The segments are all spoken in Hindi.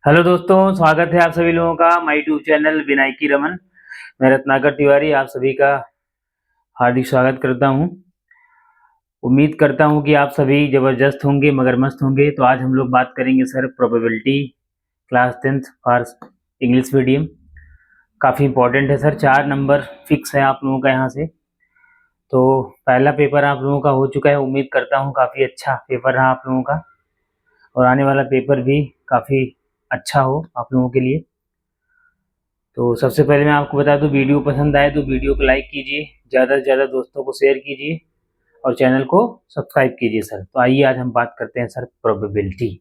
हेलो दोस्तों, स्वागत है आप सभी लोगों का my YouTube channel Vinayaki Raman. मैं रत्नाकर तिवारी आप सभी का हार्दिक स्वागत करता हूं। उम्मीद करता हूं कि आप सभी जबरदस्त होंगे, मगर मस्त होंगे। तो आज हम लोग बात करेंगे sir probability class 10th for English medium. काफ़ी इंपॉर्टेंट है सर, 4 नंबर फिक्स है आप लोगों का यहाँ से। तो पहला पेपर आप लोगों का हो चुका है, उम्मीद करता हूँ काफ़ी अच्छा पेपर रहा आप लोगों का, और आने वाला पेपर भी काफ़ी अच्छा हो आप लोगों के लिए। तो सबसे पहले मैं आपको बता दूं, वीडियो पसंद आए तो वीडियो को लाइक कीजिए, ज़्यादा से ज़्यादा दोस्तों को शेयर कीजिए और चैनल को सब्सक्राइब कीजिए सर। तो आइए आज हम बात करते हैं सर प्रोबेबिलिटी।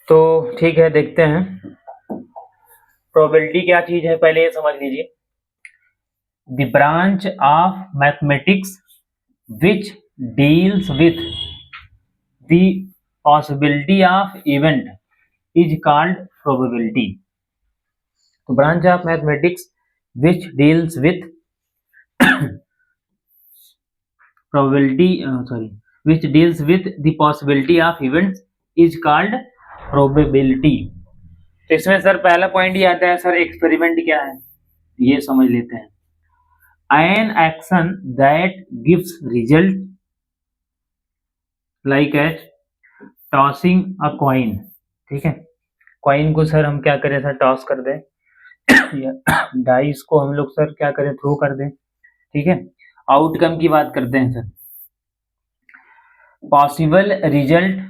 तो ठीक है, देखते हैं प्रोबेबिलिटी क्या चीज़ है, पहले ये समझ लीजिए। The branch of mathematics which deals with the possibility of event is called probability. तो branch of mathematics which deals with which deals with the possibility of events is called probability। तो इसमें सर पहला पॉइंट ये आता है सर, एक्सपेरिमेंट क्या है ये समझ लेते हैं। an action that gives result like as tossing a coin। ठीक है, कॉइन को सर हम क्या करें सर, टॉस कर दें, या डाइस को हम लोग सर क्या करें, थ्रो कर दें। ठीक है, आउटकम की बात करते हैं sir. Possible result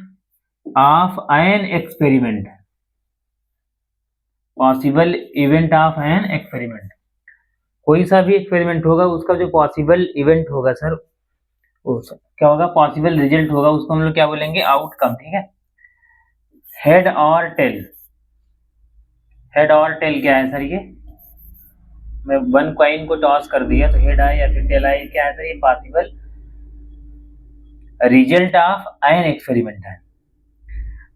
of an experiment, possible event of an experiment, कोई सा भी एक्सपेरिमेंट होगा उसका जो पॉसिबल इवेंट होगा सर, वो सर क्या होगा, पॉसिबल रिजल्ट होगा, उसको हम लोग क्या बोलेंगे, आउटकम। ठीक है, हेड और टेल। हेड और टेल क्या है सर, ये मैं वन कॉइन को टॉस कर दिया तो हेड आए या फिर टेल आए, क्या है सर, ये possible result of an experiment है।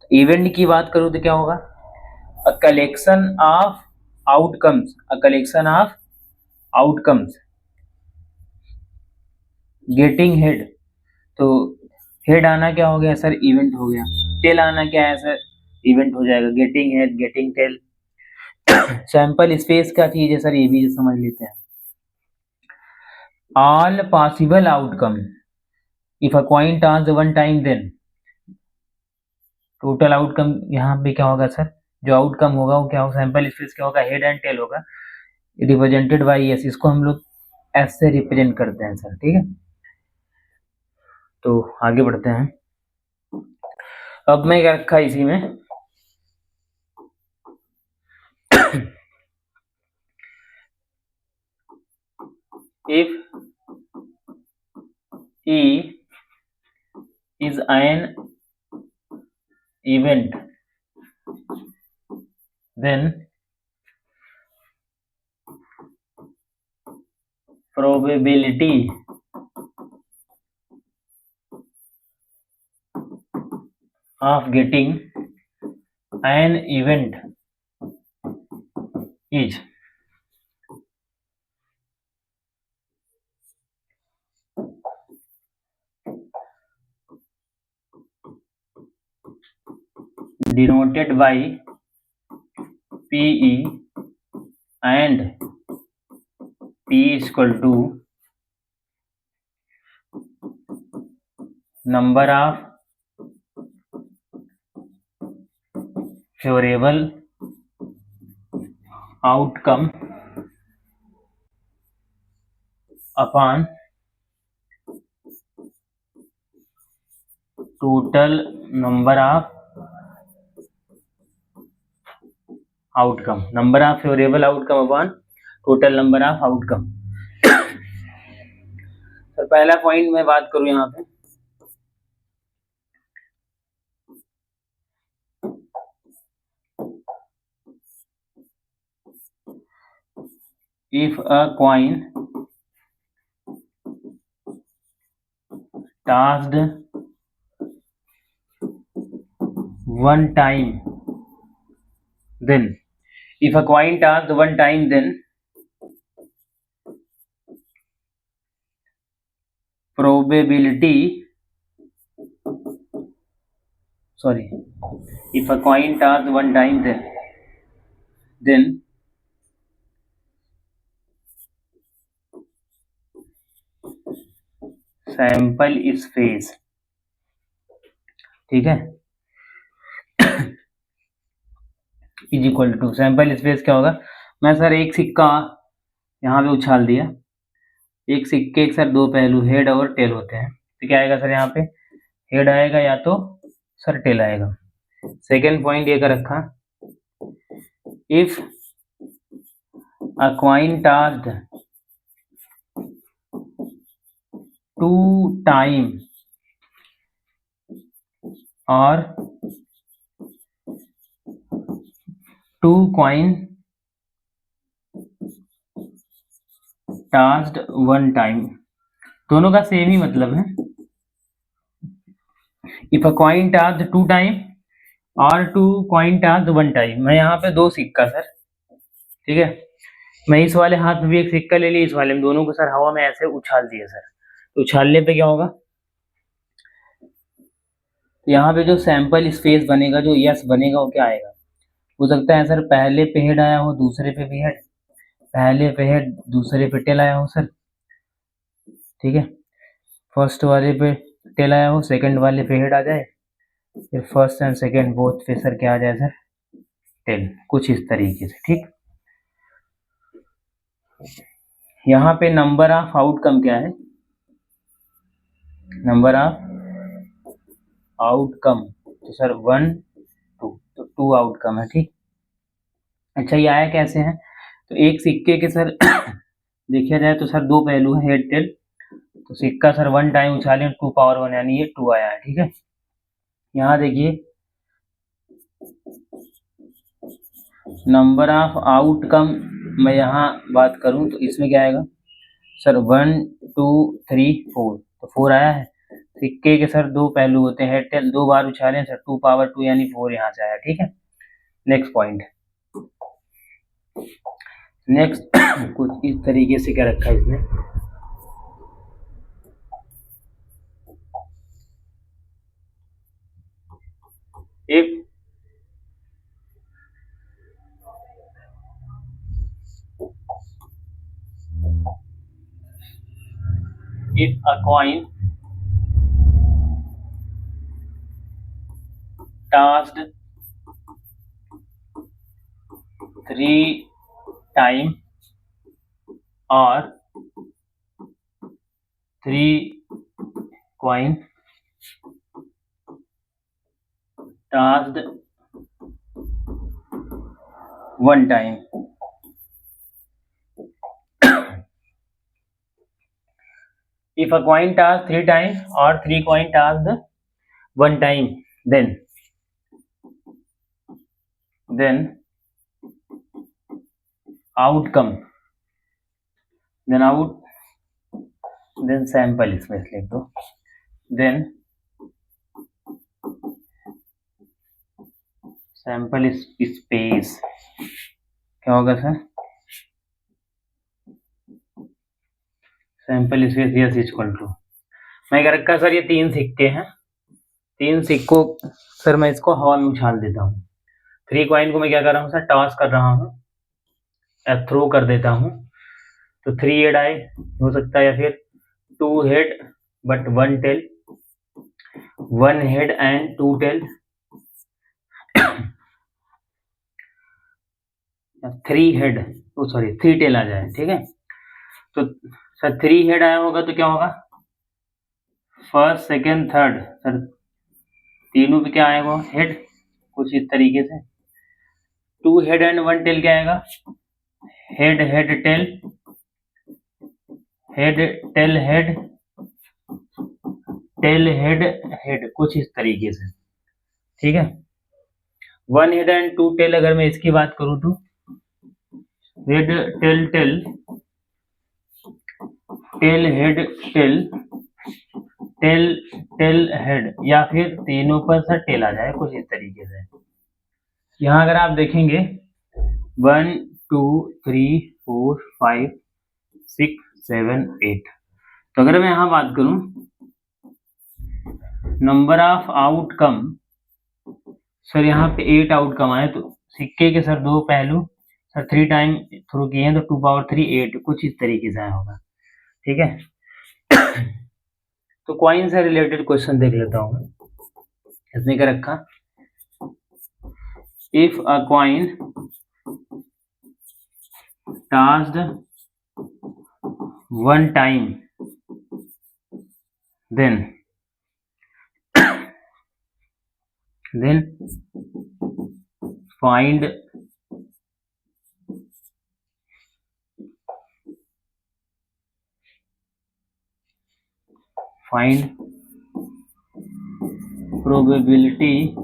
तो इवेंट की बात करूं तो क्या होगा, a collection of outcomes, a collection of outcomes getting head. तो हेड आना क्या हो गया सर, इवेंट हो गया। टेल आना क्या है सर, इवेंट हो जाएगा। Getting head, getting tail. Sample space क्या चीज है सर, ये भी समझ लेते हैं। All possible outcome if a coin toss one time then, total outcome यहाँ पे क्या होगा सर, जो आउटकम होगा वो क्या होगा, सैंपल स्पेस क्या होगा, हेड एंड टेल होगा, रिप्रेजेंटेड बाई एस। इसको हम लोग एस से रिप्रेजेंट करते हैं सर। ठीक है, तो आगे बढ़ते हैं। अब मैं क्या रखा इसी में, if E is an event then probability of getting an event is denoted by PE, and P is equal to number of favorable outcome upon total number of outcome, number of favorable outcome upon total number of outcome। तो पहला पॉइंट मैं बात करूं यहाँ पे, if a coin tossed one time then, if a coin tossed one time then probability, sorry, if a coin tossed one time, then sample space, ठीक है, is equal to sample space क्या होगा। मैं सर एक सिक्का यहाँ पे उछाल दिया, एक सिक्के के सर दो पहलू हेड और टेल होते हैं, तो क्या आएगा सर, यहाँ पे हेड आएगा या तो सर टेल आएगा। सेकेंड पॉइंट ये कर रखा, if a coin tossed 2 time और 2 कॉइन टॉस्ड 1 टाइम, दोनों का सेम ही मतलब है। If a coin tossed 2 time और 2 कॉइन टॉस्ड 1 टाइम, मैं यहाँ पे दो सिक्का सर, ठीक है, मैं इस वाले हाथ में भी एक सिक्का ले लिया, इस वाले में, दोनों को सर हवा में ऐसे उछाल दिया सर, तो उछालने पे क्या होगा, यहाँ पे जो सैंपल स्पेस बनेगा, जो यस बनेगा, वो क्या आएगा, हो सकता है सर पहले पे हेड आया हो, दूसरे पे भी हेड, पहले पे हेड दूसरे पे टेल आया हो सर, ठीक है, फर्स्ट वाले पे टेल आया हो, सेकंड वाले पे हेड आ जाए, फिर फर्स्ट एंड सेकंड बोथ पे सर क्या आ जाए सर, टेल, कुछ इस तरीके से, ठीक। यहाँ पे नंबर ऑफ आउटकम क्या है, नंबर ऑफ आउटकम, तो सर 1 2, तो 2 आउटकम है, ठीक। अच्छा ये आया कैसे है, तो एक सिक्के के सर देखा जाए तो सर दो पहलू है, हेड टेल, तो सिक्का सर 1 टाइम उछाले 2 पावर 1 यानी ये 2 आया है, ठीक है। यहाँ देखिए नंबर ऑफ आउटकम, मैं यहाँ बात करूँ तो इसमें क्या आएगा सर, 1 2 3 4, तो 4 आया है। सिक्के के सर दो पहलू होते हैं, हेड टेल, दो बार उछाले सर 2 पावर 2 यानी 4 यहाँ से आया, ठीक है। नेक्स्ट पॉइंट, नेक्स्ट कुछ इस तरीके से क्या रखा है इसने, if a coin tossed 3 times or 3 coin tossed 1 time, if a coin tossed 3 times or 3 coin tossed 1 time, then outcome, then sample space लिख दो, then sample space क्या होगा sir, sample space yes equal to, मैं क्या रखा सर, ये 3 सिक्के हैं, 3 सिक्कों सर मैं इसको हवा में उछाल देता हूँ, 3 कॉइन को मैं क्या कर रहा हूँ सर, टॉस कर रहा हूँ या थ्रो कर देता हूँ, तो 3 हेड आए हो सकता है, या फिर 2 head but 1 tail, 1 head and 2 tail, 3 head, oh sorry 3 tail आ जाए, ठीक है। तो सर 3 हेड आया होगा तो क्या होगा, फर्स्ट सेकेंड थर्ड सर तीनों पे क्या आएगा, हेड, कुछ इस तरीके से। 2 हेड एंड 1 टेल क्या आएगा, head head tell, head tell head, tail head head, कुछ इस तरीके से, ठीक है। 1 हेड एंड 2 टेल अगर मैं इसकी बात करूं तो head tail tail, tail head tail, tail tail head, या फिर तीनों पर सर टेल आ जाए, कुछ इस तरीके से। यहाँ अगर आप देखेंगे 1 2 3 4 5 6 7 8, तो अगर मैं यहाँ बात करूं नंबर ऑफ आउटकम, सर यहाँ पे 8 आउटकम आए, तो सिक्के के सर 2 पहलू, सर 3 टाइम थ्रू किए हैं तो 2 पावर 3 8, कुछ इस तरीके से आया होगा। ठीक है। तो कॉइन से रिलेटेड क्वेश्चन देख लेता हूँ। इसने क्या रखा, if a coin tossed 1 time then find probability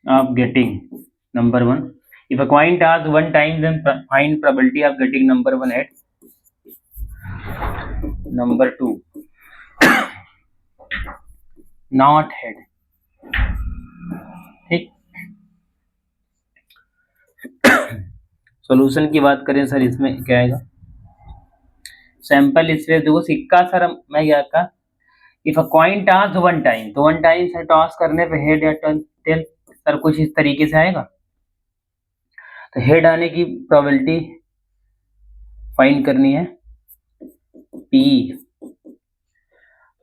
of getting number 1. If a coin tossed 1 time, then find probability of getting number 1 at number 2. Not head. ठीक। सॉल्यूशन की बात करें सर, इसमें क्या आएगा, सैंपल स्पेस देखो सिक्का, सर मैं क्या का, if a coin toss 1 time, तो 1 टाइम सर टॉस करने पे हेड या टेल, सर कुछ इस तरीके से आएगा। तो हेड आने की प्रोबेबिलिटी फाइंड करनी है पी।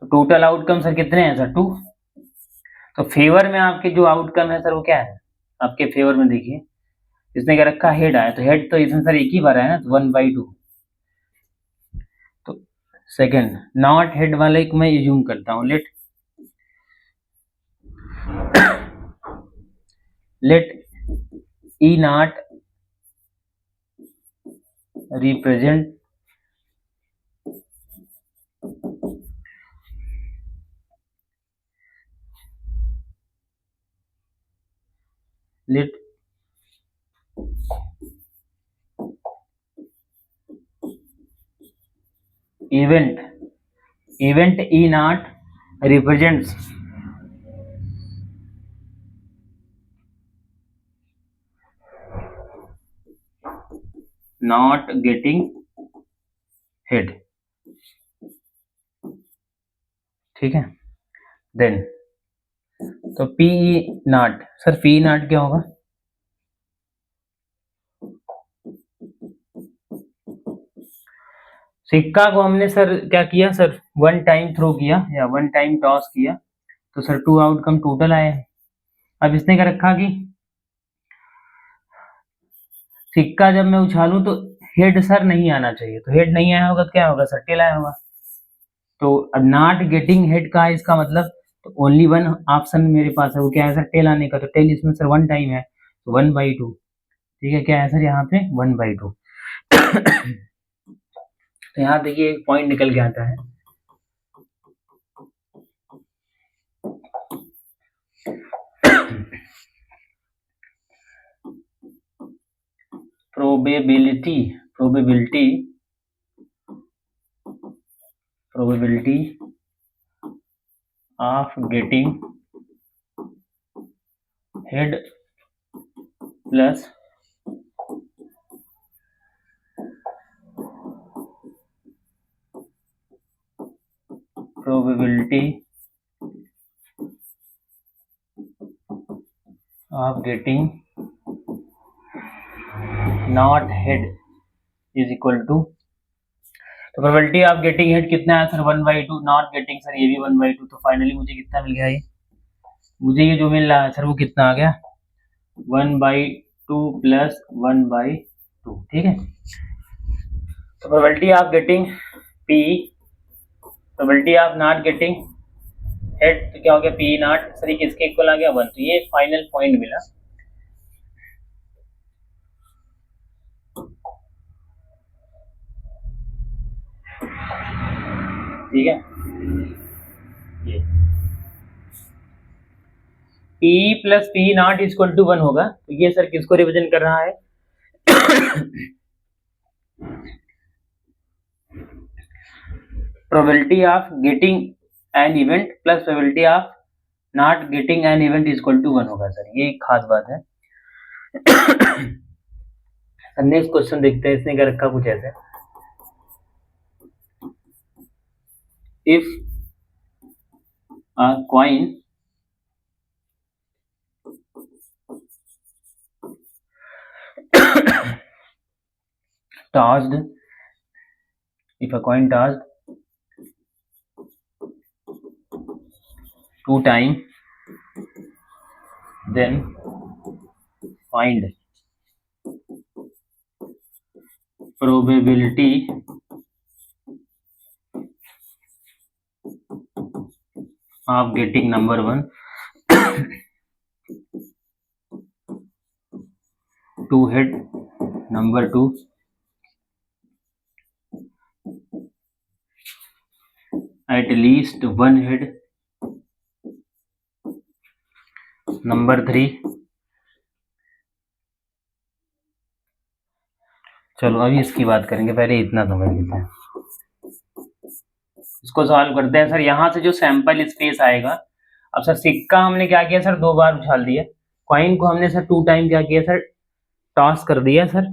तो टोटल आउटकम सर कितने हैं सर 2। तो फेवर में आपके जो आउटकम है सर वो क्या है, आपके फेवर में देखिए इसने क्या रखा, हेड आया, तो हेड तो इसमें सर एक ही बार है ना, 1/2। तो सेकंड नॉट हेड वाले को मैं यूज करता हूँ, let E naught represent let event E naught represents not getting hit। ठीक है, देन तो P not, sir P not क्या होगा, सिक्का को हमने सर क्या किया सर 1 टाइम थ्रो किया या 1 टाइम टॉस किया, तो सर 2 आउटकम टोटल आए हैं। अब इसने क्या रखा कि सिक्का जब मैं उछालूं तो हेड सर नहीं आना चाहिए, तो हेड नहीं आया होगा तो क्या होगा सर टेल आया होगा। तो अब नॉट गेटिंग हेड का है इसका मतलब, तो ओनली 1 ऑप्शन मेरे पास है, वो क्या है सर टेल आने का, तो टेल इसमें सर 1 टाइम है, तो 1/2। ठीक है, क्या है सर यहाँ पे 1/2। तो यहाँ देखिए एक पॉइंट निकल के आता है, probability of getting head plus probability of getting not head is equal to, तो प्रोबेबिलिटी ऑफ गेटिंग हेड कितना है सर 1/2, नॉट गेटिंग सर ये भी 1/2, तो फाइनली मुझे कितना मिल गया, ये मुझे ये जो मिल रहा है सर वो कितना आ गया 1/2 प्लस 1/2। ठीक है, तो probability of getting P, probability of not getting head, तो क्या हो गया पी नॉट, सर ये किसके इक्वल आ गया 1, तो ये फाइनल पॉइंट मिला। ठीक है, ये P plus P naught equal to 1 होगा, तो ये सर किसको रिप्रेजेंट कर रहा है probability of getting an event plus probability of not getting an event equal to 1 होगा सर, ये एक खास बात है। नेक्स्ट क्वेश्चन देखते हैं, इसने क्या रखा कुछ ऐसे, if a coin tossed, if a coin tossed 2 times, then find probability of getting number 1, 2 head, number 2, at least 1 head, number 3। चलो अभी इसकी बात करेंगे, पहले इतना समझ लेते हैं। इसको सॉल्व करते हैं सर। यहाँ से जो सैंपल स्पेस आएगा, अब सर सिक्का हमने क्या किया सर, 2 बार उछाल दिया, कॉइन को हमने सर 2 टाइम क्या किया सर, टॉस कर दिया सर।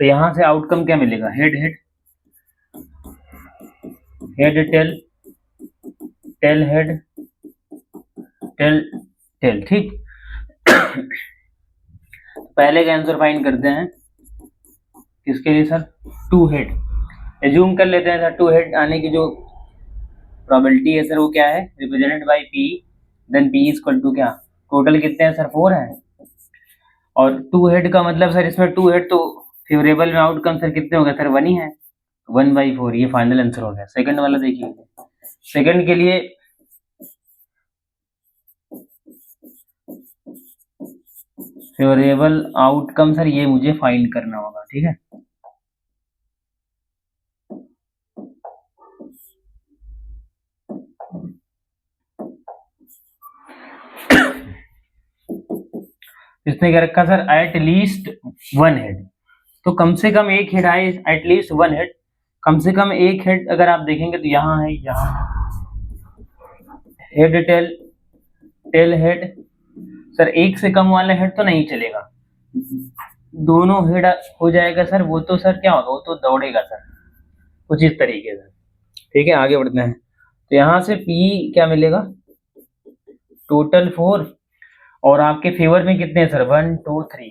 तो यहाँ से आउटकम क्या मिलेगा, head head, head tail, tail head, tail tail, ठीक। पहले का आंसर फाइंड करते हैं, किसके लिए सर, 2 हेड। एज्यूम कर लेते हैं सर 2 हेड आने की जो प्रोबेबिलिटी है सर वो क्या है, represented by P, then P equal to क्या, टोटल कितने हैं सर, 4 है। और 2 हेड का मतलब सर इसमें 2 हेड तो फेवरेबल में आउटकम सर कितने हो गए सर, 1 ही है, 1/4, ये फाइनल आंसर हो गया। सेकंड वाला देखिए, सेकंड के लिए फेवरेबल आउटकम सर ये मुझे फाइंड करना होगा, ठीक है। इसने क्या रखा सर, एट लीस्ट 1 हेड, तो कम से कम एक हेड आए, एट लीस्ट 1 हेड, कम से कम एक हेड अगर आप देखेंगे तो यहाँ है, यहाँ head tail, tail head sir, एक से कम वाला हेड तो नहीं चलेगा, दोनों हेड हो जाएगा सर, वो तो सर क्या होगा, वो तो दौड़ेगा सर, कुछ इस तरीके से, ठीक है। आगे बढ़ते हैं, तो यहाँ से पी क्या मिलेगा, टोटल 4, और आपके फेवर में कितने हैं सर, 1 2 3,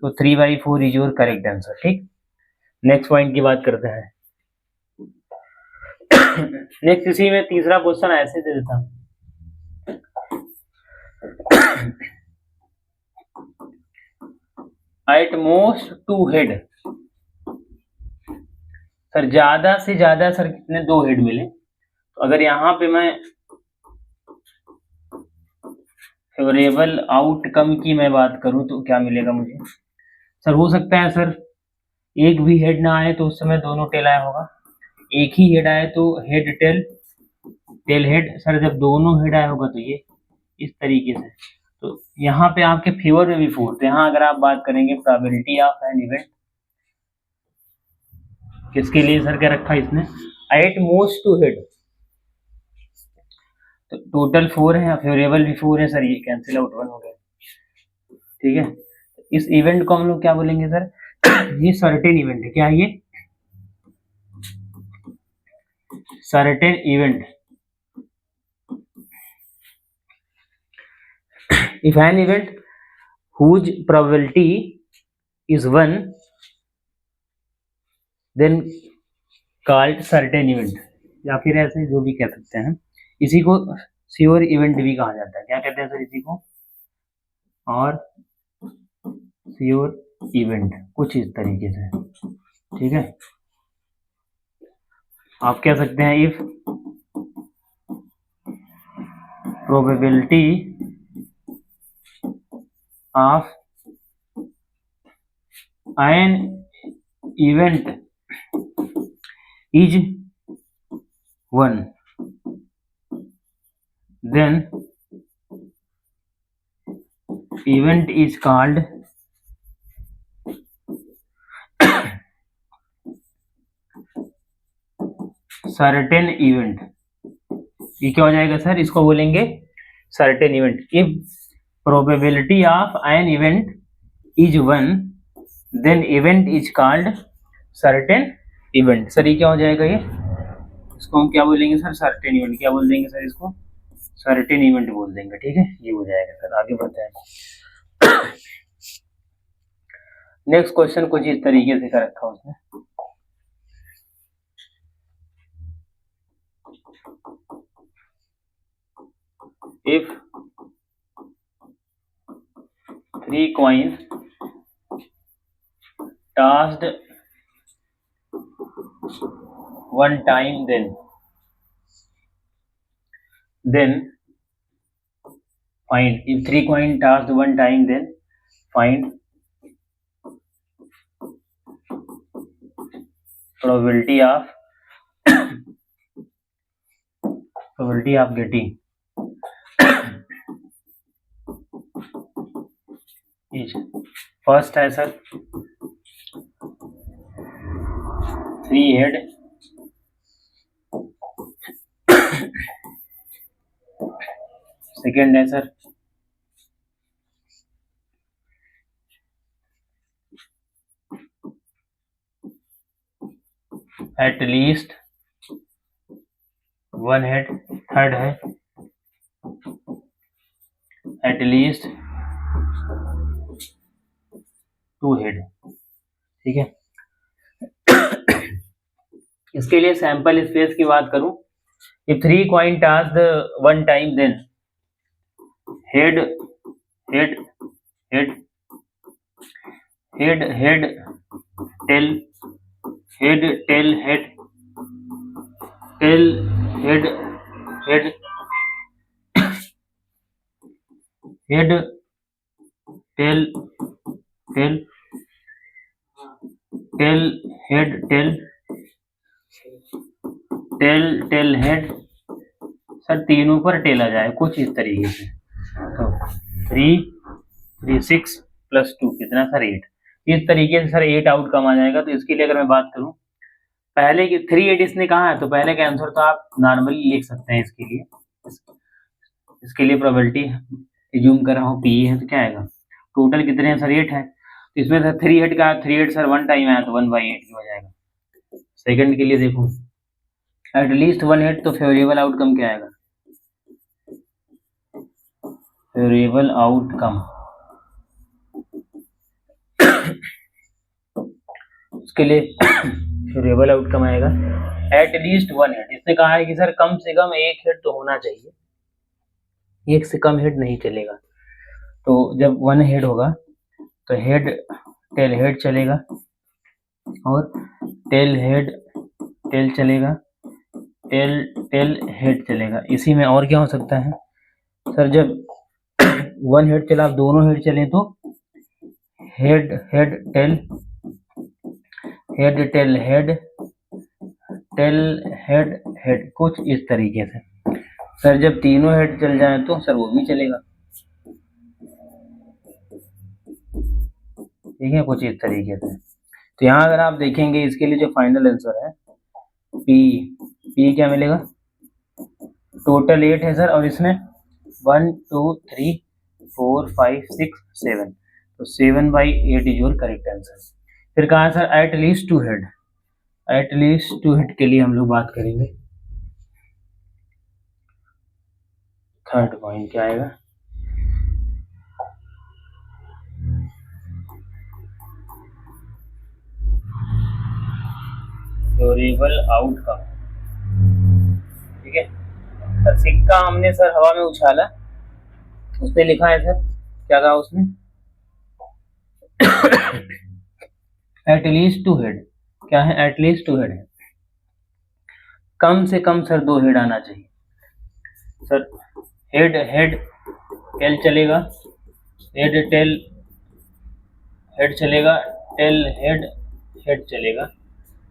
तो 3/4 इज योर करेक्ट आंसर, ठीक। नेक्स्ट पॉइंट की बात करते हैं। नेक्स्ट इसी में तीसरा क्वेश्चन ऐसे दे देता हूं, एट मोस्ट 2 हेड, सर ज्यादा से ज्यादा सर कितने, 2 हेड मिले। तो अगर यहाँ पे मैं फेवरेबल आउटकम की मैं बात करूं तो क्या मिलेगा मुझे सर, हो सकता है सर एक भी हेड ना आए तो उस समय दोनों टेल आया होगा, एक ही हेड आए तो head tail, tail head, sir जब दोनों हेड आया होगा तो ये इस तरीके से। तो यहाँ पे आपके फेवर में भी 4, तो यहाँ अगर आप बात करेंगे प्रोबेबिलिटी ऑफ एन इवेंट, किसके लिए सर क्या रखा इसने, एट मोस्ट 2 हेड, तो टोटल 4 है, फेवरेबल भी 4 है सर, ये कैंसिल आउट 1 हो गया, ठीक है। इस इवेंट को हम लोग क्या बोलेंगे सर, ये सर्टेन इवेंट है, क्या है ये, certain event. If an event whose probability is 1, then called certain event, या फिर ऐसे जो भी कह सकते हैं, इसी को श्योर इवेंट भी कहा जाता है, क्या कहते हैं सर इसी को, और श्योर इवेंट, कुछ इस तरीके से, ठीक है। आप कह सकते हैं if probability of an event is 1, then event is called certain event। ये क्या हो जाएगा सर, इसको बोलेंगे certain event। if probability of an event is 1, then event is called certain event. Sir ये क्या हो जाएगा, ये इसको हम क्या बोलेंगे सर, सर्टेन इवेंट। क्या बोल देंगे सर इसको, सर्टेन इवेंट बोल देंगे, ठीक है, ये हो जाएगा सर। आगे बढ़ते हैं। नेक्स्ट क्वेश्चन कुछ इस तरीके से कर रखा उसने, if 3 coins tossed one time, then find, if 3 coins tossed one time, then find probability of getting each। First है सर 3 head, सेकेंड है sir at least 1 head, third है एट लीस्ट 2 head, ठीक है। इसके लिए सैंपल स्पेस की बात करूं, if 3 coin tossed one time, then head head head head head tail head tail head tail head head head tail tail tail head tail tail tail head, sir तीनों पर टेल आ जाए कुछ इस तरीके से। तो 3 3 6 प्लस 2 कितना सर 8, इस तरीके से सर 8 आउटकम आ जाएगा। तो इसके लिए अगर मैं बात करूं, पहले की 3 8 इसने कहा है, तो पहले का आंसर तो आप नॉर्मली लिख सकते हैं। इसके लिए प्रोबेबिलिटी एज्यूम कर रहा हूँ पी है, तो क्या आएगा, टोटल कितने हैं सर 8 है, तो इसमें सर 3 8 का 3 8 सर 1 टाइम आया, तो 1/8 हो जाएगा। सेकंड के लिए देखो एट लीस्ट 1 head, तो फेवरेबल आउटकम क्या आएगा, फेवरेबल आउटकम उसके लिए फेवरेबल आउटकम आएगा एट लीस्ट 1 head। इसने कहा है कि सर कम से कम 1 head तो होना चाहिए, 1 से कम हेड नहीं चलेगा। तो जब 1 head होगा तो हेड टेल हेड चलेगा और टेल हेड टेल चलेगा, टेल टेल हेड चलेगा। इसी में और क्या हो सकता है सर, जब 1 head चला, दोनों हेड चले तो head head tell head tell head tail head head, कुछ इस तरीके से। सर जब तीनों हेड चल जाए तो सर वो भी चलेगा, ठीक है, कुछ इस तरीके से। तो यहाँ अगर आप देखेंगे इसके लिए जो फाइनल आंसर है पी क्या मिलेगा, टोटल 8 है सर, और इसमें 1 2 3 4 5 6 7, तो 7/8 इज योर करेक्ट आंसर। फिर कहा sir at least 2 head, at least 2 head के लिए हम लोग बात करेंगे। थर्ड पॉइंट क्या आएगा, फेवरेबल आउटकम, ठीक है। सर सिक्का हमने सर हवा में उछाला, उसने लिखा है सर, क्या कहा उसने, एट लीस्ट 2 हेड, क्या है, एट लीस्ट 2 हेड है, कम से कम सर 2 हेड आना चाहिए। सर हेड हेड टेल चलेगा, हेड टेल हेड चलेगा, टेल हेड हेड चलेगा,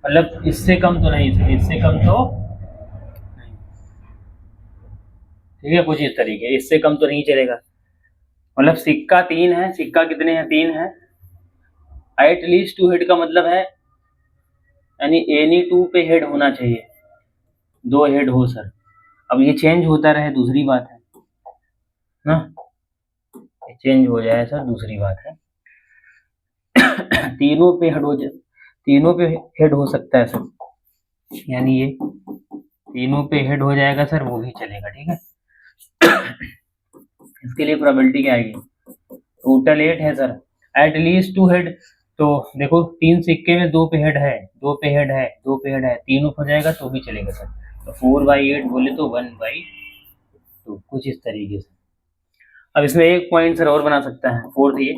मतलब इससे कम तो नहीं सर, इससे कम तो नहीं, ठीक है, कुछ इस तरीके, इससे कम तो नहीं चलेगा। मतलब सिक्का 3 है, सिक्का कितने हैं, 3 है, एट लीस्ट 2 हेड का मतलब है यानी एनी 2 पे हेड होना चाहिए, 2 हेड हो सर। अब ये चेंज होता रहे दूसरी बात है ना, चेंज हो जाए सर दूसरी बात है। तीनों पे हेड हो सकता है सर, यानी ये तीनों पे हेड हो जाएगा सर, वो भी चलेगा। ठीक है, इसके लिए प्रोबेबिलिटी क्या आएगी, टोटल 8 है सर, एट लीस्ट 2 हेड। तो देखो 3 सिक्के में 2 पे हेड है, 2 पे हेड है, 2 पे हेड है, तीनों हो जाएगा तो भी चलेगा सर। तो 4/8 बोले तो 1/2, कुछ इस तरीके से। अब इसमें एक पॉइंट सर और बना सकता है, फोर्थ ये,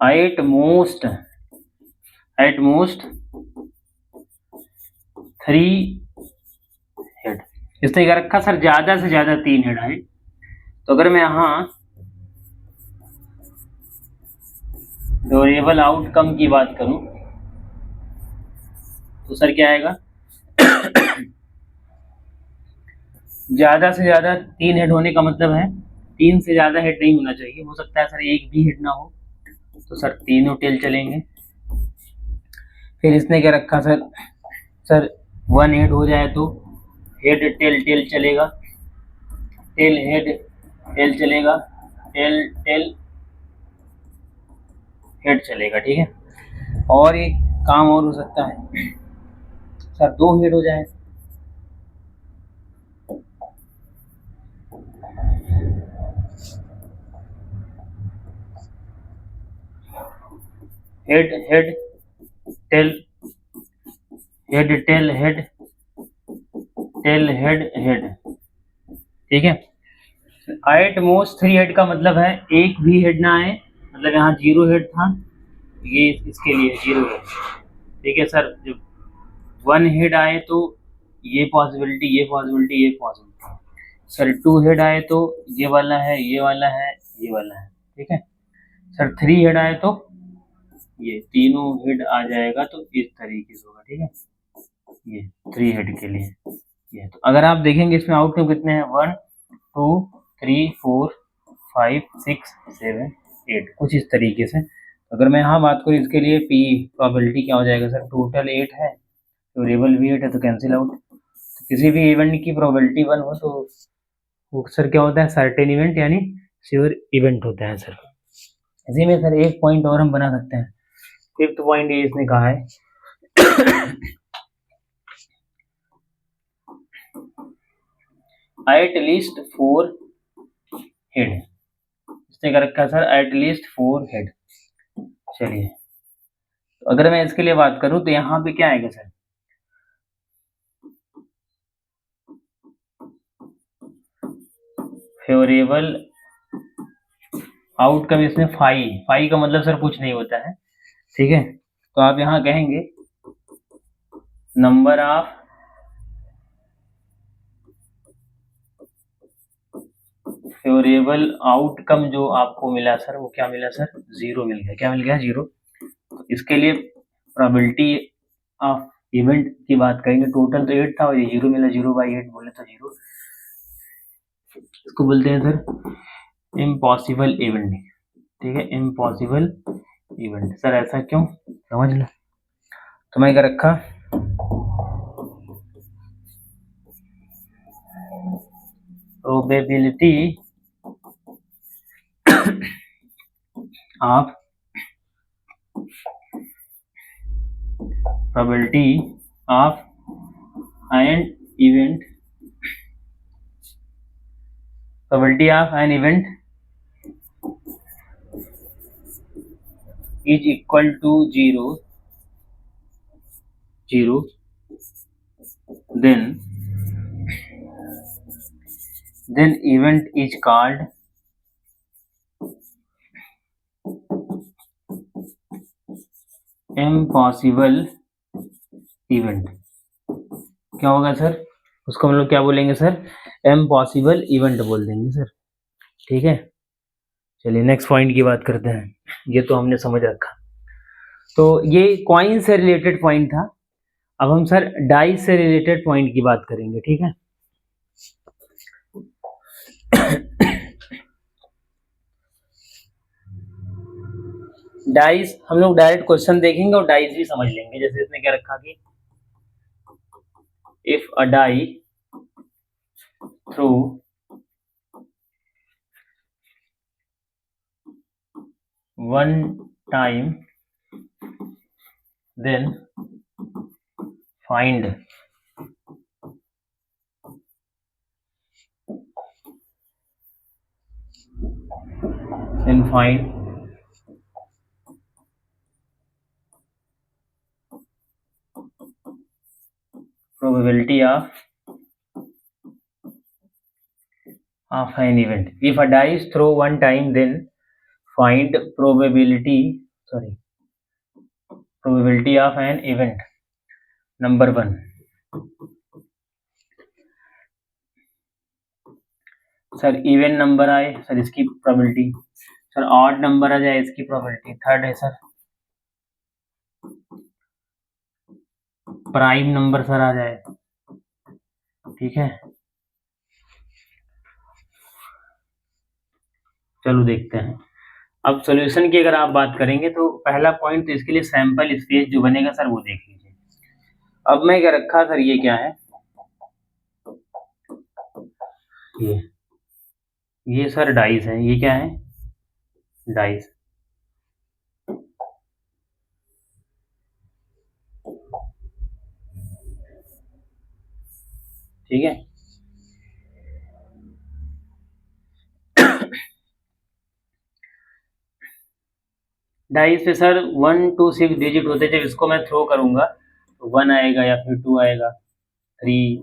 एट मोस्ट 3 हेड। इसने क्या रखा सर, ज्यादा से ज्यादा 3 हेड आए। तो अगर मैं यहाँ वेरिएबल आउटकम की बात करूं तो सर क्या आएगा, ज्यादा से ज्यादा 3 हेड होने का मतलब है 3 से ज्यादा हेड नहीं होना चाहिए, हो सकता है सर एक भी हेड ना हो, तो सर तीनों टेल चलेंगे। फिर इसने क्या रखा सर 1 हेड हो जाए तो हेड टेल टेल चलेगा, टेल हेड टेल चलेगा, टेल टेल हेड चलेगा। ठीक है, और एक काम और हो सकता है सर, 2 हेड हो जाए, head head tell head tell head tail head head. ठीक है, एट मोस्ट 3 हेड का मतलब है एक भी हेड ना आए, मतलब यहाँ 0 हेड था, ये इसके लिए 0 हेड। ठीक है सर, जब 1 हेड आए तो ये पॉसिबिलिटी, ये पॉसिबिलिटी, ये पॉसिबिलिटी। सर 2 हेड आए तो ये वाला है, ये वाला है, ये वाला है। ठीक है सर, 3 हेड आए तो ये तीनों हेड आ जाएगा, तो इस तरीके से होगा। ठीक है, ये 3 हेड के लिए ये। तो अगर आप देखेंगे इसमें आउटकम कितने हैं, 1 2 3 4 5 6 7 8, कुछ इस तरीके से। अगर मैं यहाँ बात करूँ इसके लिए, पी प्रोबेबिलिटी क्या हो जाएगा सर, टोटल 8 है, वेरिएबल भी 8 है, तो कैंसिल आउट। तो किसी भी इवेंट की प्रोबेबिलिटी 1 हो तो वो सर क्या होता है, सर्टेन इवेंट यानी श्योर इवेंट होता है सर। इसी में सर एक पॉइंट और हम बना सकते हैं, फिफ्थ पॉइंट ये इसने कहा है एट लीस्ट 4 हेड। इसने क्या रखा है सर, एट लीस्ट 4 हेड। चलिए, तो अगर मैं इसके लिए बात करूं तो यहाँ पे क्या आएगा सर, फेवरेबल आउटकम, इसमें 5 का मतलब सर कुछ नहीं होता है। ठीक है, तो आप यहाँ कहेंगे नंबर ऑफ फेवरेबल आउटकम जो आपको मिला सर, वो क्या मिला सर, 0 मिल गया। क्या मिल गया, 0। तो इसके लिए प्रोबेबिलिटी ऑफ इवेंट की बात करेंगे, टोटल तो 8 था और ये 0 मिला, 0/8 बोले तो 0। इसको बोलते हैं सर इम्पॉसिबल इवेंट। ठीक है, इम्पॉसिबल इवेंट। सर ऐसा क्यों, समझ लो। तो मैं क्या रखा, probability of an event, probability of an event is equal to 0, then event is called impossible event। क्या होगा सर, उसको हम लोग क्या बोलेंगे सर, इम्पॉसिबल इवेंट बोल देंगे सर। ठीक है, चलिए नेक्स्ट पॉइंट की बात करते हैं। ये तो हमने समझ रखा, तो ये कॉइन से रिलेटेड पॉइंट था। अब हम सर डाइस से रिलेटेड पॉइंट की बात करेंगे। ठीक है, डाइस हम लोग डायरेक्ट क्वेश्चन देखेंगे और डाइस भी समझ लेंगे। जैसे इसने क्या रखा कि if a die throw one time, then find probability of an event. If a die is thrown one time, then find probability of an event. Number 1. Sir even number आए सर इसकी प्रोबेबिलिटी, सर ऑड नंबर आ जाए इसकी प्रोबेबिलिटी। थर्ड है सर प्राइम नंबर सर आ जाए, ठीक है। चलो देखते हैं। अब सॉल्यूशन की अगर आप बात करेंगे तो पहला पॉइंट तो इसके लिए सैंपल स्पेस जो बनेगा सर वो देख लीजिए। अब मैं क्या रखा सर, ये क्या है, ये सर डाइस है। ये क्या है, डाइस, ठीक है। डाइस पे सर 1 2 6 डिजिट होते हैं। जब इसको मैं थ्रो करूंगा तो 1 आएगा या फिर 2 आएगा, 3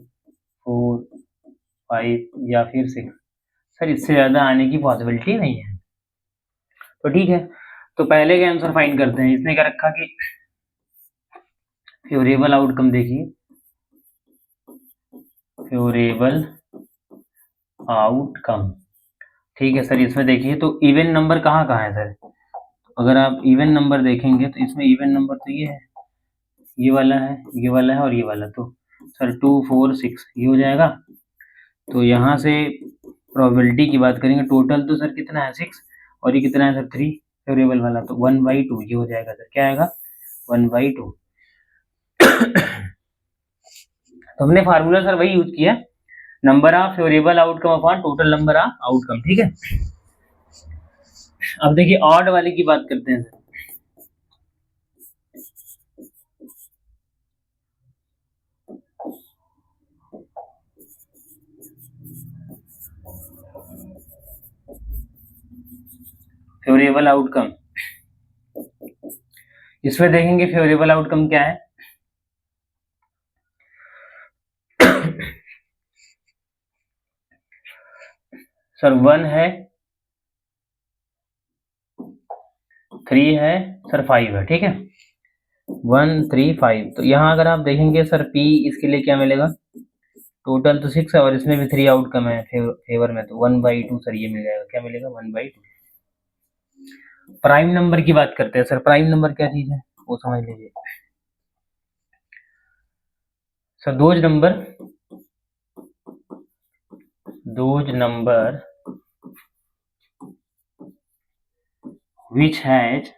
4 5 या फिर 6। सर इससे ज़्यादा आने की पॉसिबिलिटी नहीं है। तो ठीक है, तो पहले के आंसर फाइंड करते हैं। इसने क्या रखा कि फेवरेबल आउटकम, देखिए फेवरेबल आउटकम, ठीक है सर। इसमें देखिए तो इवन नंबर कहाँ कहाँ है सर, अगर आप इवन नंबर देखेंगे तो इसमें इवन नंबर तो ये है, ये वाला है, ये वाला है और ये वाला। तो सर 2 4 6 ये हो जाएगा। तो यहाँ से प्रोबेबिलिटी की बात करेंगे, टोटल तो सर कितना है 6 और ये कितना है सर 3 फेवरेबल वाला, तो 1/2 ये हो जाएगा सर। क्या आएगा 1/2। तो हमने फार्मूला सर वही यूज किया, number of favourable outcome upon total number of outcome, ठीक है। अब देखिए ऑड वाले की बात करते हैं सर। फेवरेबल आउटकम, इसमें देखेंगे फेवरेबल आउटकम क्या है। सर 1 है, 3 है सर, 5 है, ठीक है। 1 3 5। तो यहाँ अगर आप देखेंगे सर P इसके लिए क्या मिलेगा, टोटल तो 6 है और इसमें भी 3 आउटकम है फेवर में, तो 1/2 सर ये मिल जाएगा। क्या मिलेगा 1/2। प्राइम नंबर की बात करते हैं सर। प्राइम नंबर क्या चीज है वो समझ लीजिए sir. Those number which has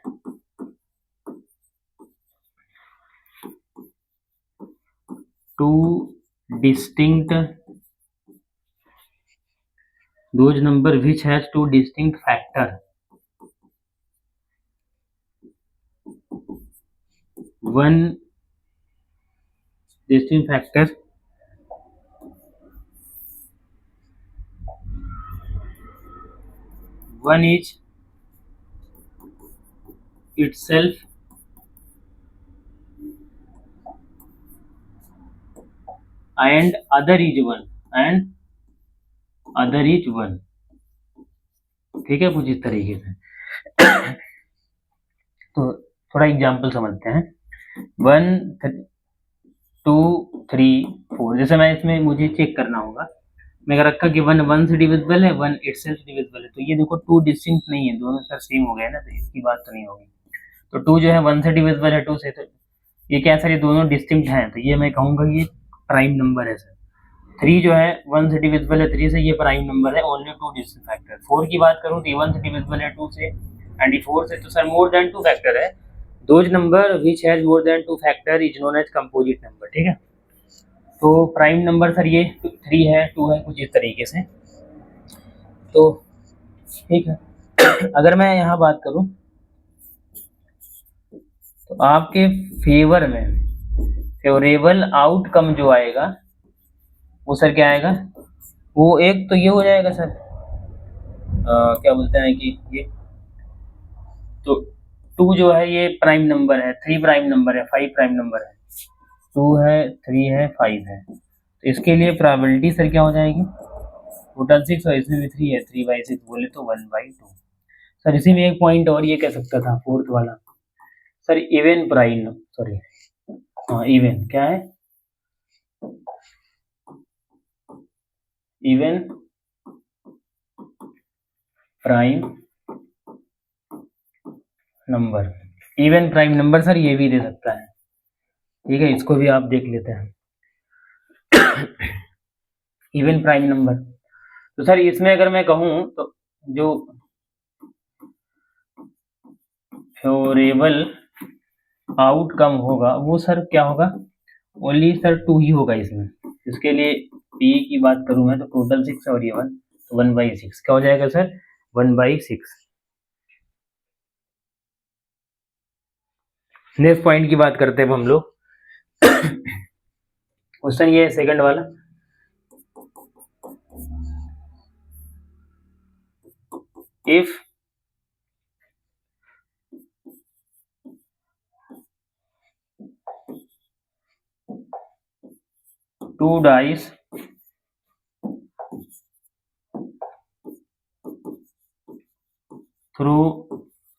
two distinct factor, one distinct factor one is itself and other is one, ठीक है, कुछ इस तरीके से। तो थोड़ा एग्जाम्पल समझते हैं। 1 2 3 4, जैसे मैं इसमें मुझे चेक करना होगा, मैं रखा कि 1 से डिविजिबल है, 1 इटसेल्फ डिविजिबल है। तो ये देखो 2 डिस्टिंक्ट नहीं है, दोनों सर सेम हो गए ना, तो इसकी बात तो नहीं होगी। तो 2 जो है 1 से डिविजिबल है 2 से, तो ये क्या सर, ये दोनों डिस्टिंक्ट हैं, तो ये मैं कहूँगा ये प्राइम नंबर है सर। 3 जो है 1 से डिविजिबल है 3 से, ये प्राइम नंबर है, ओनली 2 डिस्टिंक्ट फैक्टर। 4 की बात करूँ तो ये 1 से डिविजिबल है 2 से एंड ये 4 से, तो सर मोर देन 2 फैक्टर है। Those number which has more than 2 factor is known as composite number, ठीक है। तो प्राइम नंबर सर ये 3 है 2 है, कुछ इस तरीके से। तो ठीक है, अगर मैं यहाँ बात करूँ तो आपके फेवर में फेवरेबल आउटकम जो आएगा वो सर क्या आएगा, वो एक तो ये हो जाएगा सर, क्या बोलते हैं कि ये तो 2 जो है ये प्राइम नंबर है, 3 प्राइम नंबर है, 5 प्राइम नंबर है, 2 है, 3 है, 5 है। तो इसके लिए प्रोबेबिलिटी सर क्या हो जाएगी, टोटल 6 और इसमें भी 3 है, 3/6 बोले तो 1/2। सर इसी में एक पॉइंट और ये कह सकता था, फोर्थ वाला सर, इवन प्राइम, सॉरी हाँ इवन क्या है, even prime number, even prime number sir ये भी दे सकता है, ठीक है, इसको भी आप देख लेते हैं। इवन प्राइम नंबर, तो सर इसमें अगर मैं कहूं तो जो फेवरेबल आउटकम होगा वो सर क्या होगा, ओनली सर 2 ही होगा इसमें। इसके लिए पी की बात करूं मैं तो टोटल 6 और ये 1, तो 1/6 क्या हो जाएगा सर, 1/6। नेक्स्ट पॉइंट की बात करते हैं अब हम लोग। क्वेश्चन ये है सेकंड वाला, if two dice through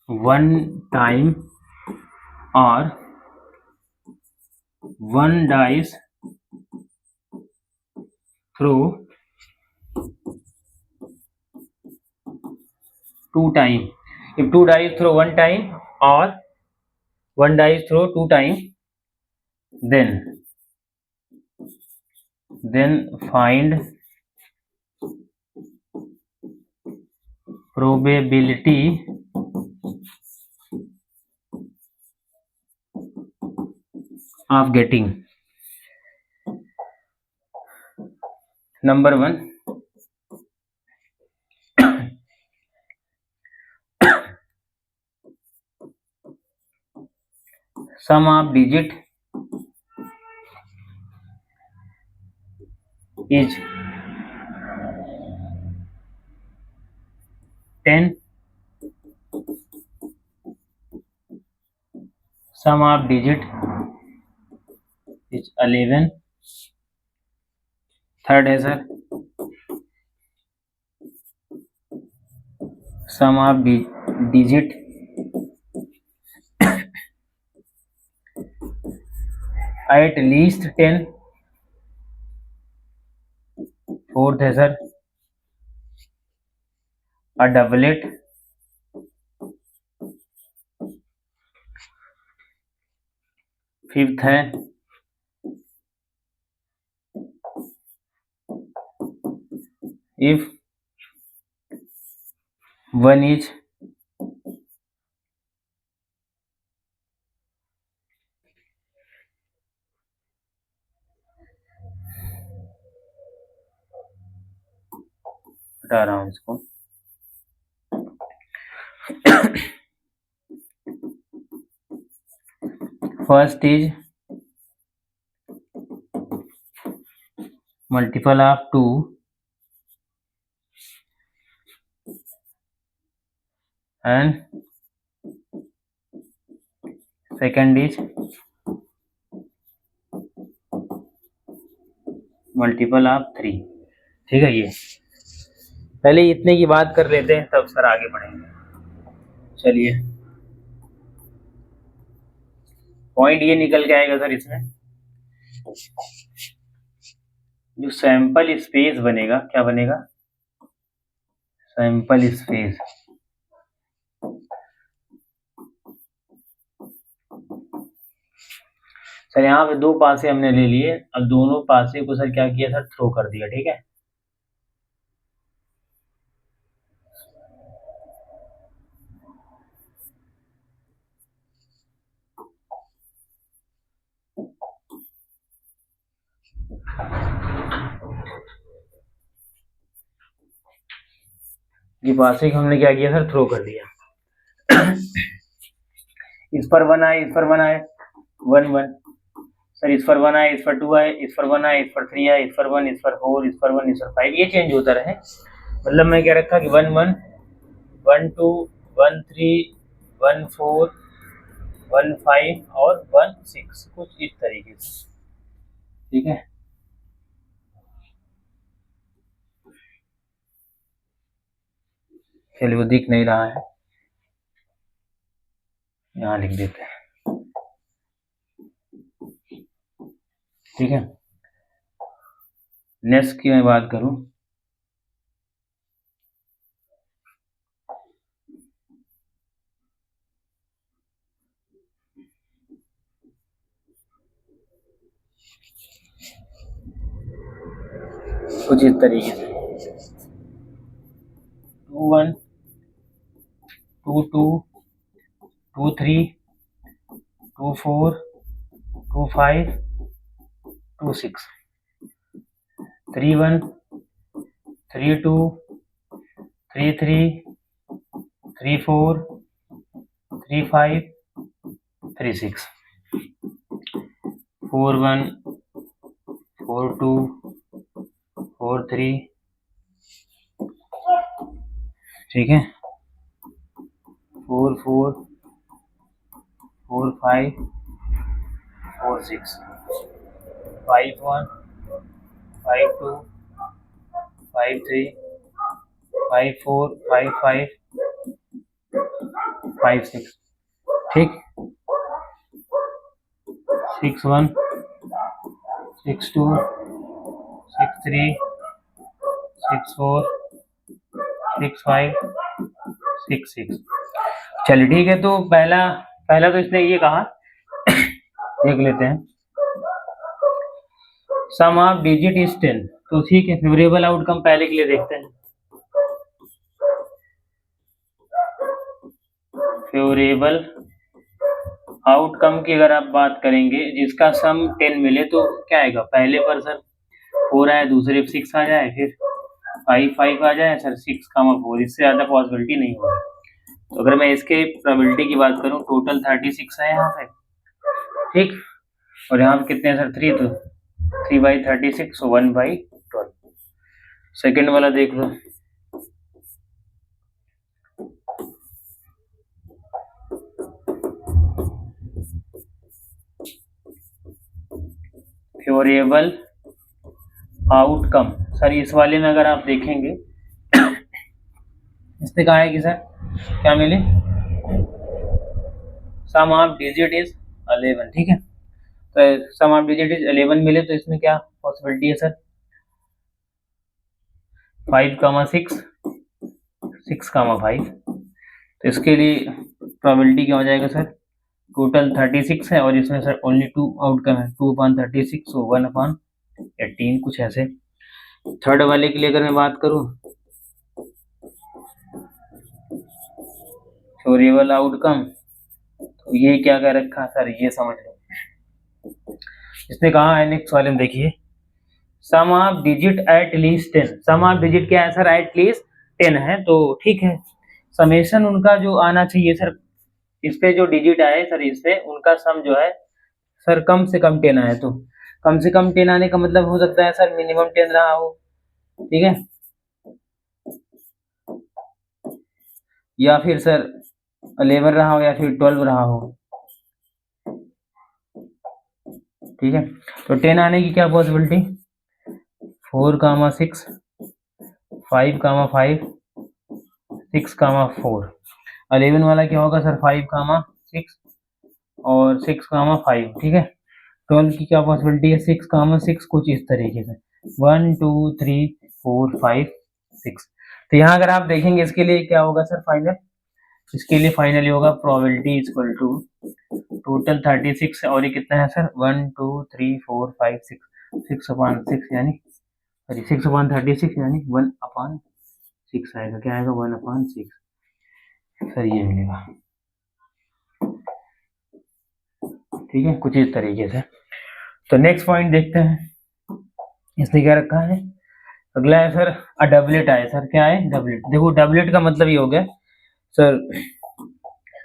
one time और one dice through 2 time, if 2 dice through 1 time or 1 dice through 2 time, then find probability of getting number 1 sum of digit is 10, sum of digit is 11, third है sir sum of digit at least 10, fourth है सर a doublet, फिफ्थ है if 1 is हटा रहा हूँ इसको, first is multiple of 2 and second is multiple of 3, ठीक है। ये पहले इतने की बात कर लेते हैं तब सर आगे बढ़ेंगे। चलिए पॉइंट ये निकल के आएगा सर, इसमें जो सैंपल स्पेस बनेगा, क्या बनेगा, सैंपल स्पेस, सर यहाँ पे 2 पासे हमने ले लिए, अब दोनों पासे को सर क्या किया सर, थ्रो कर दिया, ठीक है। ये पासे को हमने क्या किया सर, थ्रो कर दिया। इस पर 1 आए, इस पर 1 आए, 1 1 सर, इस पर 1 आए, इस पर 2 आए, इस पर 1 आए, इस पर 3 आए, इस पर 1, इस पर 4, इस पर 1, इस पर 5, ये चेंज होता रहे। मतलब मैं क्या रखा कि 1 1 1 2 1 3 1 4 1 5 और 1 6, कुछ इस तरीके से, ठीक है। चलिए, वो दिख नहीं रहा है, यहाँ लिख देते हैं, ठीक है। नेक्स्ट की मैं बात करूं, कुछ इस तरीके से 2 1 2 2 2 3 2 4 2 5 2 6 3 1 3 2 3 3 3 4 3 5 3 6 4 1 4 2 4 3, ठीक है, 4 4 4 5 4 6 5 1 5 2 5 3 5 4 5 5 5 6, ठीक, 6 1 6 2 6 3 6 4 6 5 6 6। चलिए ठीक है, तो पहला पहला तो इसने ये कहा, देख लेते हैं, सम ऑफ डिजिट इज 10, तो ठीक है, फेवरेबल आउटकम पहले के लिए देखते हैं। फेवरेबल आउटकम की अगर आप बात करेंगे, जिसका सम 10 मिले तो क्या आएगा, पहले पर सर 4 आए, दूसरे पर 6 आ जाए, फिर 5 5 आ जाए सर, 6 4, इससे ज़्यादा पॉसिबिलिटी नहीं होगी। तो अगर मैं इसके प्रोबेबिलिटी की बात करूं, टोटल 36 है यहाँ पे, ठीक, और यहाँ पे कितने हैं सर, 3, तो 3/36, 1/12। सेकेंड वाला देख लो, फेवरेबल आउटकम, सर इस वाले में अगर आप देखेंगे, इसने कहा है कि सर क्या मिले, सम ऑफ डिजिट इज 11, ठीक है, तो सम ऑफ डिजिट इज 11 मिले, तो इसमें क्या पॉसिबिलिटी है सर, 5 6 6 5, तो इसके लिए प्रोबेबिलिटी क्या हो जाएगा सर, टोटल 36 है और इसमें सर ओनली 2 आउटकम है, 2/36, सो 1/18, कुछ ऐसे। थर्ड वाले के लिए अगर मैं बात करूं, फेवरेबल आउटकम, तो ये क्या कर रखा है सर, ये समझ लो, इसने कहा है नेक्स्ट वाले में, देखिए, sum of digit at least 10, sum of digit क्या है सर, एट लीस्ट 10 है, तो ठीक है, समेशन उनका जो आना चाहिए सर, इस पे जो डिजिट आए सर, इस पे उनका सम जो है सर कम से कम 10 आए, तो कम से कम 10 आने का मतलब हो सकता है सर मिनिमम 10 रहा हो, ठीक है, या फिर सर 11 रहा हो, या फिर 12 रहा हो, ठीक है, तो 10 आने की क्या पॉसिबिलिटी, 4 6 5 5 6 4, 11 वाला क्या होगा सर, 5 6 और 6 5, ठीक है, 12 की क्या पॉसिबिलिटी है, 6 6, कुछ इस तरीके से, 1 2 3 4 5 6। तो यहाँ अगर आप देखेंगे, इसके लिए क्या होगा सर फाइनल, इसके लिए फाइनली होगा प्रोबेबिलिटी इक्वल टू टोटल 36 और ये कितना है सर, 1 2 3 4 5 6, 6/6 यानी, सॉरी 6/36 यानी 1/6 आएगा, क्या आएगा, 1/6, सर ये मिलेगा, ठीक है, कुछ इस तरीके से। तो नेक्स्ट पॉइंट देखते हैं, इसने क्या रखा है, अगला है सर डबलेट आए, सर क्या है, डबलेट, देखो डबलेट का मतलब ये हो गया sir,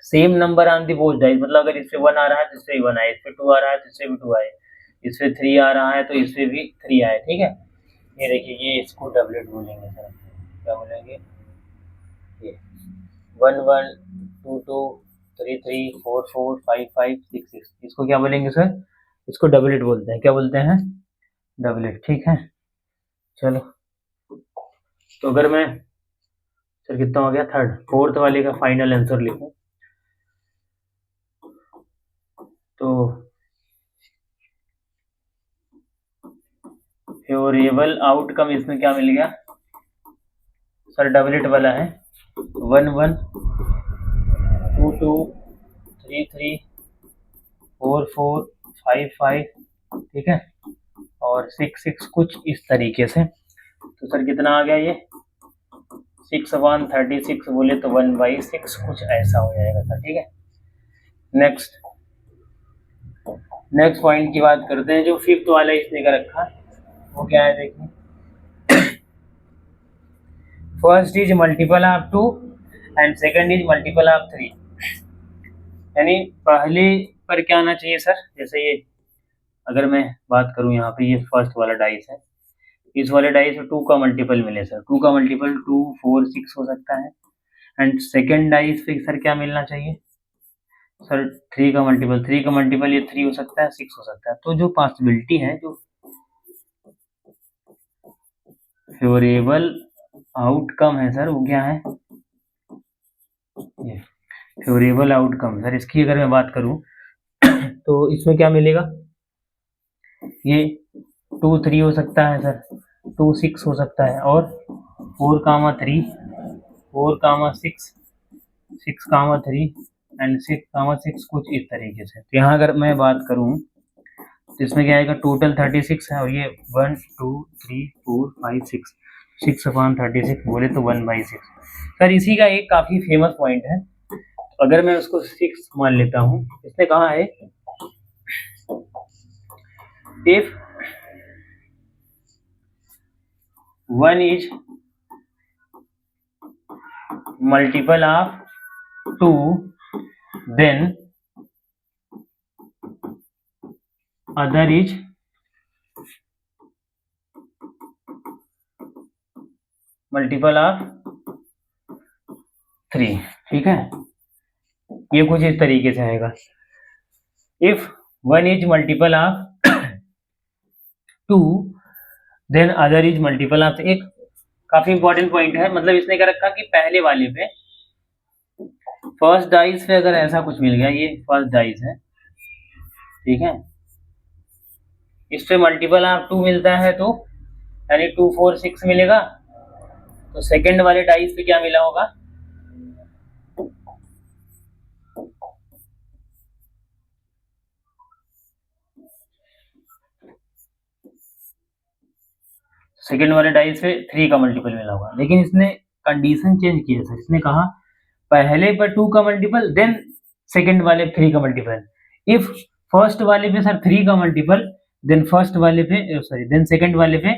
same number on the both dice, मतलब अगर इससे 1 आ रहा है तो इससे भी 1 आए, इससे 2 आ रहा है तो इससे भी 2 आए, इससे 3 आ रहा है तो इससे भी 3 आए, ठीक है। ये देखिए, ये इसको डबलेट बोलेंगे सर, क्या बोलेंगे, ये 1 1 2 2 3 3 4 4 5 5 6 6, इसको क्या बोलेंगे सर, इसको डबलेट बोलते हैं, क्या बोलते हैं, डबलेट, ठीक है। चलो, तो अगर मैं सर कितना हो गया, थर्ड, फोर्थ वाले का फाइनल आंसर लिखूं तो फेवरेबल आउटकम इसमें क्या मिल गया सर, डबलेट वाला है, 1 1 2 2 3 3 4 4 5 5, ठीक है, और 6 6 कुछ इस तरीके से। तो सर कितना आ गया ये, 6/36 बोले तो 1/6 कुछ ऐसा हो जाएगा सर, ठीक है। नेक्स्ट पॉइंट की बात करते हैं, जो फिफ्थ वाला इसने का रखा, वो क्या है देखिए, first is multiple of 2 and second is multiple of 3, यानी पहले पर क्या आना चाहिए सर, जैसे ये अगर मैं बात करूं, यहाँ पे ये फर्स्ट वाला डाइस है, इस वाले डाइस में 2 का मल्टीपल मिले सर, 2 का मल्टीपल 2 4 6 हो सकता है, एंड सेकंड डाइस पे सर क्या मिलना चाहिए सर, 3 का मल्टीपल ये 3 हो सकता है, 6 हो सकता है। तो जो पॉसिबिलिटी है, जो फेवरेबल आउटकम है सर, वो क्या है, ये फेवरेबल आउटकम सर, इसकी अगर मैं बात करूं तो इसमें क्या मिलेगा, ये 2 3 हो सकता है सर, 2 6 हो सकता है, और 4 3 4 6 6 3 एंड 6 कुछ इस तरीके से। तो यहाँ अगर मैं बात करूं तो इसमें क्या आएगा, टोटल 36 है, और ये 1 2 3 4 5 6 6/36 बोले तो 1/6 सर। इसी का एक काफी फेमस पॉइंट है, अगर मैं उसको 6 मान लेता हूं, इसने कहा है if 1 is multiple of 2 then other is multiple of 3, ठीक है। ये कुछ इस तरीके से आएगा, if 1 is multiple of 2 then other is multiple of, एक काफी इंपॉर्टेंट पॉइंट है, मतलब इसने क्या रखा कि पहले वाले पे फर्स्ट डाइस पे अगर ऐसा कुछ मिल गया, ये फर्स्ट डाइस है, ठीक है, इस पे मल्टीपल ऑफ 2 मिलता है, तो यानी 2 4 6 मिलेगा, तो सेकंड वाले डाइस पे क्या मिला होगा, सेकंड वाले डाइस पे 3 का मल्टीपल मिला होगा। लेकिन इसने कंडीशन चेंज की है सर, इसने कहा पहले पर 2 का मल्टीपल देन सेकंड वाले 3 का मल्टीपल, इफ फर्स्ट वाले पे सर 3 का मल्टीपल देन फर्स्ट वाले पे सॉरी देन सेकंड वाले पे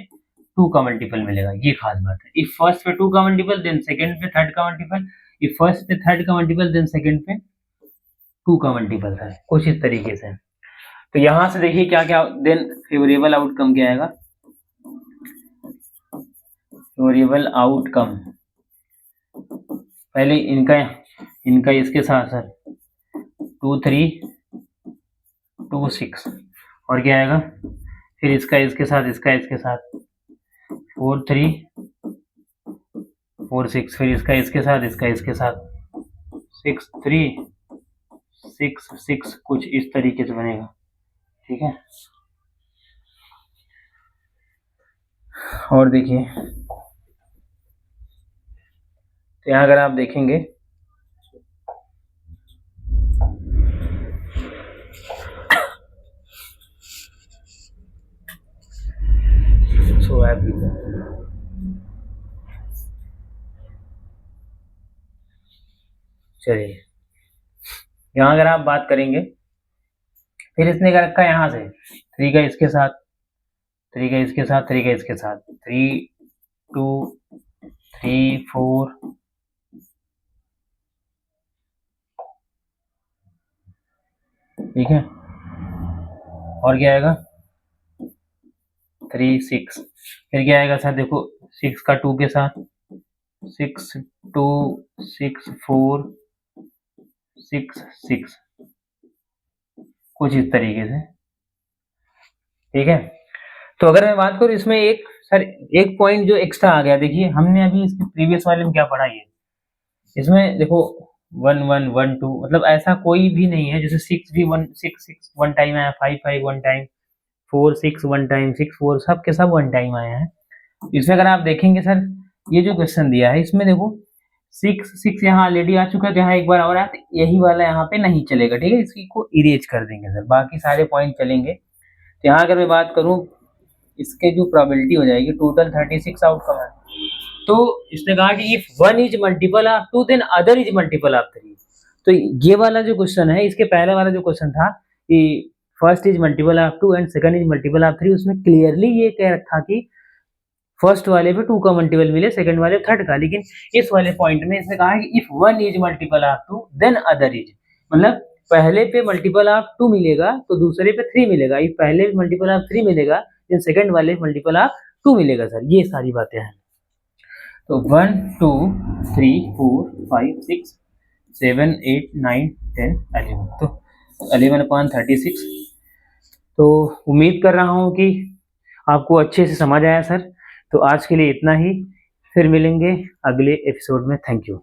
2 का मल्टीपल मिलेगा, ये खास बात है। इफ फर्स्ट पे 2 का मल्टीपल देन सेकंड पे थर्ड का मल्टीपल, इफ फर्स्ट पे थर्ड का मल्टीपल देन सेकंड पे 2 का मल्टीपल है, कुछ इस तरीके से। तो यहां से देखिए क्या क्या देन फेवरेबल आउटकम क्या आएगा, फेवरेबल आउटकम पहले इनका इसके साथ सर 2 3 2 6, और क्या आएगा फिर इसका इसके साथ 4 3 4 6, फिर इसका इसके साथ 6 3 6 6 कुछ इस तरीके से बनेगा, ठीक है। और देखिए, तो यहाँ अगर आप देखेंगे चलिए, यहाँ अगर आप बात करेंगे, फिर इसने क्या रखा है यहाँ से 3 का इसके साथ 3 का इसके साथ 3 का इसके साथ 3 2 3 4 ठीक है, और क्या आएगा 3 6, फिर क्या आएगा सर, देखो 6 का 2 के साथ 6 2 6 4 6 6, कुछ इस तरीके से। ठीक है, तो अगर मैं बात करूँ इसमें एक सर, एक पॉइंट जो एक्स्ट्रा आ गया, देखिए हमने अभी इसके प्रीवियस वाले में क्या पढ़ा, ये इसमें देखो 1 1 1 2, मतलब ऐसा कोई भी नहीं है, जैसे 6 भी 1 6 6 वन टाइम आया, 5 5 वन टाइम, 4 6 वन टाइम, 6 4, सब के सब वन टाइम आए हैं। इसमें अगर आप देखेंगे सर, ये जो क्वेश्चन दिया है इसमें देखो 6 6 यहाँ ऑलरेडी आ चुका है, तो यहाँ एक बार और आया, तो यही वाला यहाँ पे नहीं चलेगा। ठीक है, इसी को इरेज कर देंगे सर, बाकी सारे पॉइंट चलेंगे। तो यहाँ अगर मैं बात करूँ, इसके जो प्रोबेबिलिटी हो जाएगी, टोटल 36 आउटकम है, तो इसने कहा कि if 1 is multiple of 2 then other is multiple of 3। तो ये वाला जो क्वेश्चन है, इसके पहले वाला जो क्वेश्चन था कि first is multiple of 2 and second is multiple of 3, उसमें क्लियरली ये कह रखा कि फर्स्ट वाले पे 2 का मल्टीपल मिले, सेकंड वाले थर्ड का। लेकिन इस वाले पॉइंट में इसने कहा है कि if 1 is multiple of 2 then other is, मतलब पहले पे मल्टीपल ऑफ 2 मिलेगा तो दूसरे पे 3 मिलेगा, इफ पहले मल्टीपल ऑफ 3 मिलेगा देन सेकंड वाले मल्टीपल ऑफ 2 मिलेगा सर। ये सारी बातें हैं। तो 1 2 3 4 5 6 7 8 9 10 11, तो 11/36। तो उम्मीद कर रहा हूँ कि आपको अच्छे से समझ आया सर। तो आज के लिए इतना ही, फिर मिलेंगे अगले एपिसोड में। Thank you.